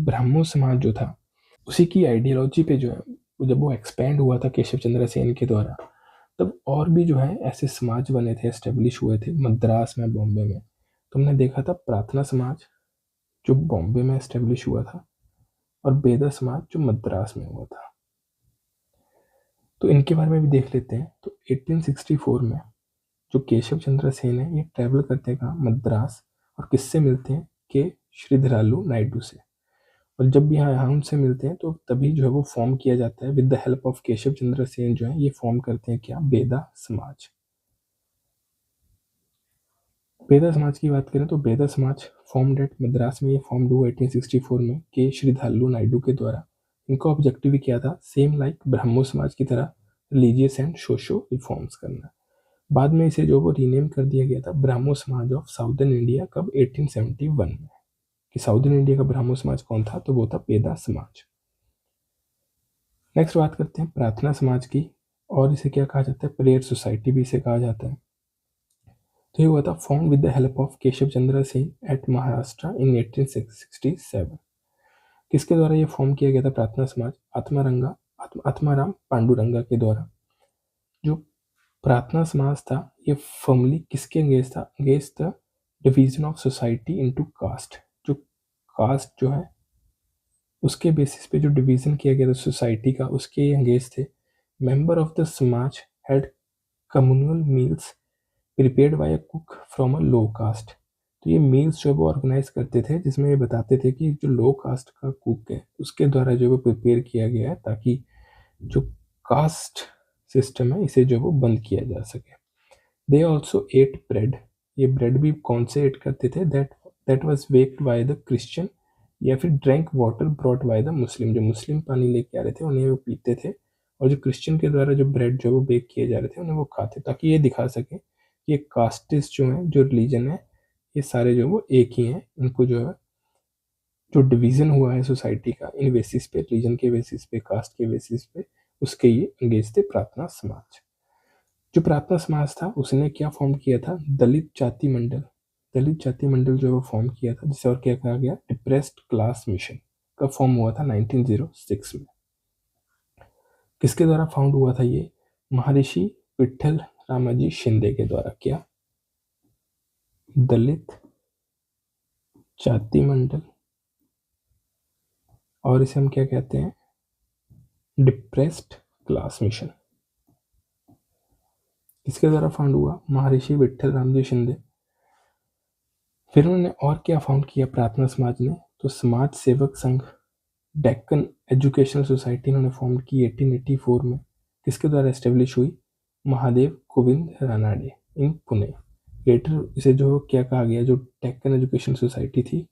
ब्राह्मो समाज जो था उसी की आइडियोलॉजी पे जो है जब वो एक्सपेंड हुआ था केशव चंद्र सेन के द्वारा, तब और भी जो है ऐसे समाज बने थे, एस्टेब्लिश हुए थे मद्रास में, बॉम्बे में। तो हमने देखा था प्रार्थना समाज जो बॉम्बे में एस्टेब्लिश हुआ था, और बेदा समाज जो मद्रास में हुआ था। तो इनके बारे में भी देख लेते हैं। तो 1864 में जो केशव चंद्र सेन है ये ट्रैवल करते हैं कहाँ, मद्रास, और किससे मिलते हैं, के श्रीधरालू नायडू से। और जब भी यहाँ उनसे मिलते हैं तो तभी जो है वो फॉर्म किया जाता है, with the help of Keshav Chandra Sen जो है ये फॉर्म करते हैं क्या, बेदा समाज। बेदा समाज की बात करें तो बेदा समाज फॉर्म एट मद्रास में, ये फॉर्म हुआ 1864 में के श्रीधरालू नायडू के द्वारा। इनका ऑब्जेक्टिव भी क्या था, सेम लाइक ब्रह्मो समाज की तरह रिलीजियस एंड सोशो रिफॉर्म्स करना। बाद में इसे जो वो रीनेम कर दिया गया था ब्राह्मो समाज ऑफ साउदर्न इंडिया, कब, 1871 में। कि साउदर्न इंडिया का ब्राह्मो समाज कौन था, तो वो था बेदा समाज। नेक्स्ट बात करते हैं प्रार्थना समाज की, और इसे क्या कहा जाता है, प्रेयर सोसाइटी भी इसे कहा जाता है। तो ये हुआ था form with the help of Keshav Chandra Sen at Maharashtra in 1867। किसके द्वारा ये फॉर्म किया गया था प्रार्थना समाज, आत्माराम पांडुरंगा के द्वारा। जो प्रार्थना समाज था ये फर्मली किसके अगेंस्ट था, against the division of society into caste. जो कास्ट जो है उसके बेसिस पे जो डिवीजन किया गया था सोसाइटी का, उसके अगेंस्ट थे। Member of the samaj had communal meals prepared by a cook from a low caste. तो ये मील्स जो वो ऑर्गेनाइज करते थे, जिसमें ये बताते थे कि जो लो कास्ट का कुक है उसके द्वारा जो वो प्रिपेयर किया गया है, ताकि जो कास्ट सिस्टम है इसे जो वो बंद किया जा सके। They also eight bread. ये ब्रेड भी कौन से एट करते थे, that was baked by the Christian, या फिर drank water brought by the Muslim. जो मुस्लिम पानी लेके आ रहे थे उन्हें वो पीते थे, और जो क्रिश्चियन के द्वारा जो ब्रेड जो वो बेक किए जा रहे थे उन्हें वो खाते, ताकि ये दिखा सके कि ये कास्टिस्ट जो है, जो रिलीजन है, ये सारे जो वो एक ही हैं। इनको जो है जो डिवीजन हुआ है सोसाइटी का इन बेसिस पे, रिलीजन के बेसिस पे, कास्ट के बेसिस पे, उसके ये अंगेज थे प्रार्थना समाज। जो प्रार्थना समाज था उसने क्या फॉर्म किया था, दलित जाति मंडल। दलित जाति मंडल जो वो फॉर्म किया था, जिसे और क्या कहा गया, डिप्रेस्ड क्लास मिशन का फॉर्म हुआ था 1906 में। किसके द्वारा फाउंड हुआ था ये, महर्षि विठल रामाजी शिंदे के द्वारा। क्या, दलित जाति मंडल, और इसे हम क्या कहते हैं, डिप्रेस्ड क्लास मिशन। किसके द्वारा फाउंड हुआ, महर्षि विठल रामजी शिंदे। फिर उन्होंने और क्या फाउंड किया प्रार्थना समाज ने, तो समाज सेवक संघ डेक्कन एजुकेशनल सोसाइटी इन्होंने फॉर्म की 1884 में। किसके द्वारा एस्टेब्लिश हुई, महादेव गोविंद रानाडे इन पुणे। लेटर इसे जो क्या कहा गया, जो डेक्कन एजुकेशन सोसाइटी थी,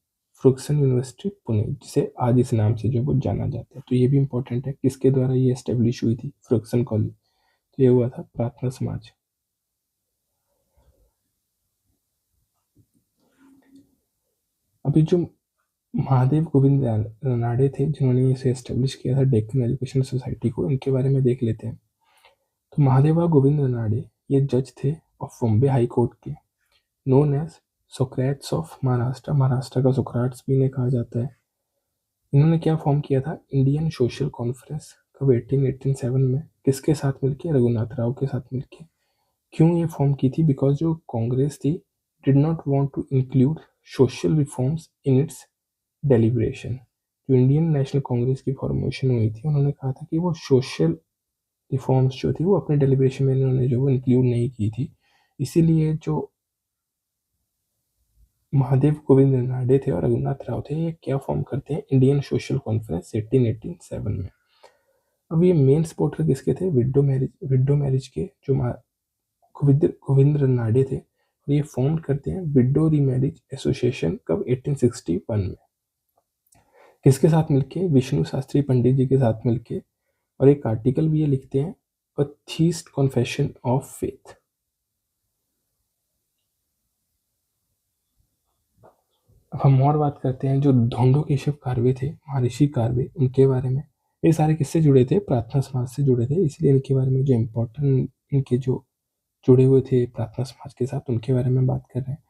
फ्रुक्सन यूनिवर्सिटी पुणे, जिसे आज इस नाम से जो वो जाना जाता है। तो ये भी इंपॉर्टेंट है, किसके द्वारा ये एस्टेब्लिश हुई थी, फ्रुक्सन कॉलेज। तो ये हुआ था प्रार्थना समाज। अभी जो महादेव गोविंद रानाडे थे जिन्होंने इसे एस्टेब्लिश किया था डेक्कन एजुकेशन सोसाइटी को, इनके बारे में देख लेते हैं। तो महादेवा गोविंद रानाडे ये जज थे ऑफ बॉम्बे हाई कोर्ट के, known as Socrates of Maharashtra. Maharashtra का सोक्राट्स भी इन्हें कहा जाता है। इन्होंने क्या फॉर्म किया था, इंडियन सोशल कॉन्फ्रेंस, कब, 1887 में। किसके साथ मिलके, रघुनाथ राव के साथ मिलके। क्यों ये फॉर्म की थी, बिकॉज जो कांग्रेस थी did not want to include social reforms in its deliberation. जो इंडियन नेशनल कांग्रेस की फॉर्मेशन हुई थी, उन्होंने कहा था कि वो सोशल रिफॉर्म्स जो थी वो अपने डेलिब्रेशन में इन्होंने जो वो इंक्लूड नहीं की थी। इसीलिए जो महादेव गोविंद नाडे थे और रघुनाथ राव थे, ये क्या फॉर्म करते हैं, इंडियन सोशल कॉन्फ्रेंस 1887 में। अब ये मेन सपोर्टर किसके थे, विडो मैरिज के, जो गोविंद नाडे थे, और ये फॉर्म करते हैं विडो रीमैरिज एसोसिएशन, कब, 1861 में। किसके साथ मिलके, विष्णु शास्त्री पंडित जी के साथ मिलके। और एक आर्टिकल भी ये लिखते हैं, अ थीस्ट कॉन्फेशन ऑफ फेथ। अब हम और बात करते हैं, जो ढोंडो केशव कार्वे थे, महर्षि कार्वे, उनके बारे में। ये सारे किससे जुड़े थे, प्रार्थना समाज से जुड़े थे, इसलिए इनके बारे में जो इम्पोर्टेंट, इनके जो जुड़े हुए थे प्रार्थना समाज के साथ, उनके बारे में बात कर रहे हैं।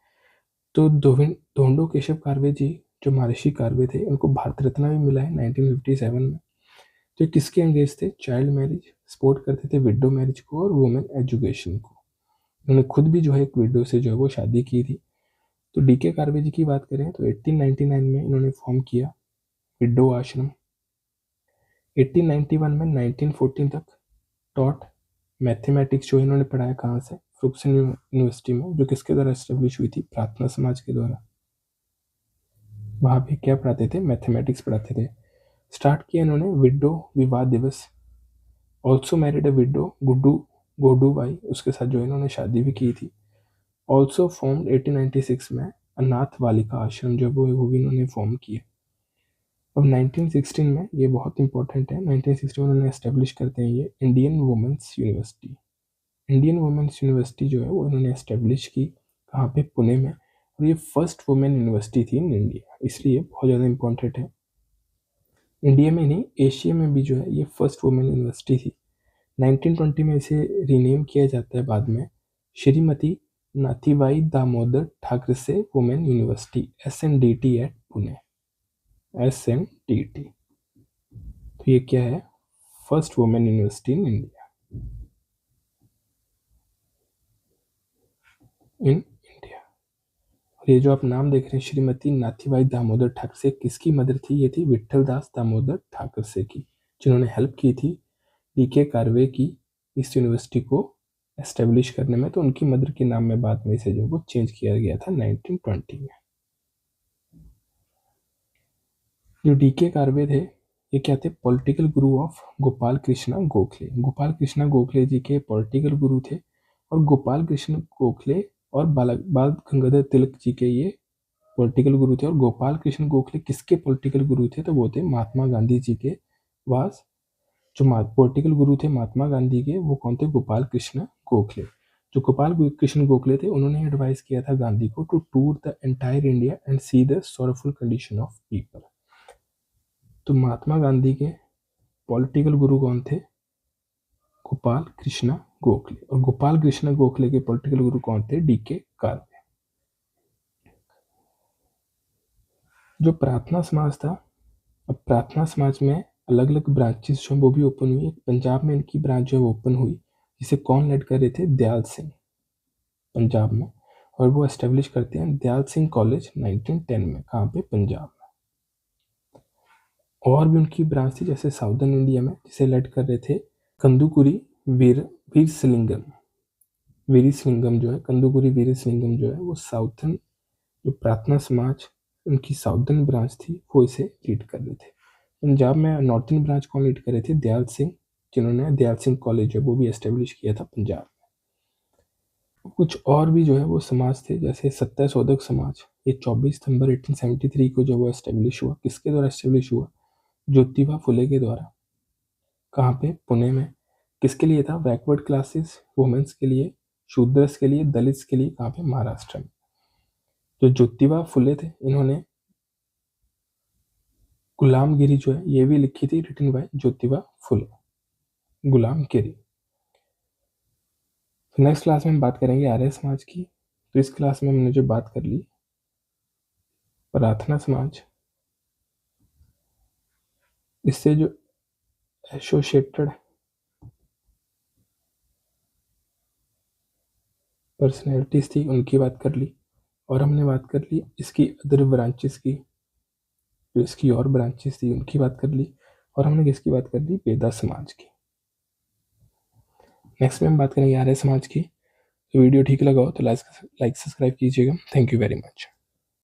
तो ढोंडो केशव कार्वे जी जो महर्षि कर्वे थे उनको भारत रत्न भी मिला है 1957 में। तो किसके एंगेज थे? चाइल्ड मैरिज, सपोर्ट करते थे विडो मैरिज को और वुमेन एजुकेशन को। उन्होंने खुद भी जो है एक विडो से जो है वो शादी की थी। तो डीके कार्वे जी की बात करें तो 1899 में इन्होंने फॉर्म किया विडो आश्रम। 1891 में 1914 तक टॉट मैथमेटिक्स जो इन्होंने पढ़ाया कहाँ से? फ्रुक्सन यूनिवर्सिटी में, जो किसके द्वारा एस्टेब्लिश हुई थी? प्रार्थना समाज के द्वारा। वहाँ पे क्या पढ़ाते थे? मैथमेटिक्स पढ़ाते थे। स्टार्ट किया इन्होंने विडो विवाह दिवस। Also married a widow Guddu Godubai, उसके साथ जो इन्होंने शादी भी की थी। ऑल्सो फॉर्म 1896 में अनाथ बालिका आश्रम जो वो भी इन्होंने फॉर्म किए। अब 1916 में, ये बहुत इंपॉर्टेंट है, 1916 में उन्होंने एस्टेब्लिश करते हैं ये Indian women's university. Indian women's university जो है वो इन्होंने एस्टेब्लिश की कहाँ पे? पुणे में। और ये फर्स्ट वुमेन यूनिवर्सिटी थी इन इंडिया, इसलिए बहुत ज़्यादा इंपॉर्टेंट है। इंडिया में नहीं, एशिया में भी जो है ये फर्स्ट वुमेन यूनिवर्सिटी थी। 1920 में इसे रीनेम किया जाता है बाद में Shrimati Nathibai Damodar Thackersey women university SNDT at Pune. SNDT। तो ये क्या है? First women university in India, और ये जो आप नाम देख रहे हैं श्रीमती नाथीबाई दामोदर ठाकरसे, किसकी मदर थी? ये थी विठल दास दामोदर ठाकरसे की, जिन्होंने हेल्प की थी डीके कार्वे की इस यूनिवर्सिटी को एस्टेब्लिश करने में। तो उनकी मदर के नाम में बाद में इसे जो वो चेंज किया गया था 1920 में। जो डीके कार्वे थे ये क्या थे? Political Guru of Gopal Krishna Gokhale. Gopal Krishna Gokhale जी के पॉलिटिकल गुरु थे, और गोपाल कृष्ण गोखले और बाल गंगाधर तिलक जी के ये पॉलिटिकल गुरु थे। और गोपाल कृष्ण गोखले किसके पॉलिटिकल गुरु थे? तो वो थे महात्मा गांधी जी के। वास जो पॉलिटिकल गुरु थे महात्मा गांधी के, वो कौन थे? गोपाल कृष्ण गोखले। जो गोपाल कृष्ण गोखले थे उन्होंने एडवाइस किया था गांधी को to tour the entire India and see the sorrowful condition of people. तो महात्मा गांधी के पॉलिटिकल गुरु कौन थे? गोपाल कृष्ण गोखले। और गोपाल कृष्ण गोखले के पॉलिटिकल गुरु कौन थे? डीके कार्वे। जो प्रार्थना समाज था, अब प्रार्थना समाज में अलग अलग ब्रांचेस जो वो भी ओपन हुई। पंजाब में इनकी ब्रांच जो है वो ओपन हुई, जिसे कौन लेड कर रहे थे? दयाल सिंह, पंजाब में। और वो एस्टेब्लिश करते हैं दयाल सिंह कॉलेज 1910 में। कहाँ पे? पंजाब में। और भी उनकी ब्रांच थी जैसे साउदर्न इंडिया में, जिसे लेड कर रहे थे कंदुकुरी वीरसिलिंगम। वीरसिलिंगम जो है, कंदुकुरी वीरसिलिंगम जो है वो साउथर्न, जो प्रार्थना समाज उनकी साउदर्न ब्रांच थी, वो इसे लीड कर रहे थे। पंजाब में नॉर्थर्न ब्रांच कौन लीड कर रहे थे? दयाल सिंह, जिन्होंने दयाल सिंह कॉलेज है वो भी एस्टेब्लिश किया था पंजाब में। कुछ और भी जो है वो समाज थे, जैसे सत्यशोधक समाज। ये 24 सितंबर 1873 को जो वो एस्टेब्लिश हुआ, किसके द्वारा एस्टेब्लिश हुआ? ज्योतिबा फुले के द्वारा। कहाँ पे? पुणे में। किसके लिए था? बैकवर्ड क्लासेस, वुमेन्स के लिए, शूद्रस के लिए, दलित्स के लिए। कहाँ पे? महाराष्ट्र में। जो ज्योतिबा फुले थे इन्होंने गुलामगिरी जो है ये भी लिखी थी, written by Jyotiba Phule, Gulamgiri. Next class में हम बात करेंगे आर्य समाज की। तो इस क्लास में हमने जो बात कर ली प्रार्थना समाज, इससे जो एसोसिएटेड पर्सनैलिटीज थी उनकी बात कर ली, और हमने बात कर ली इसकी अदर ब्रांचेस की, जो इसकी और ब्रांचेस थी उनकी बात कर ली, और हमने किसकी बात कर ली? बेदा समाज की। नेक्स्ट में हम बात करेंगे आर्य समाज की। तो वीडियो ठीक लगा हो तो लाइक सब्सक्राइब कीजिएगा। Thank you very much.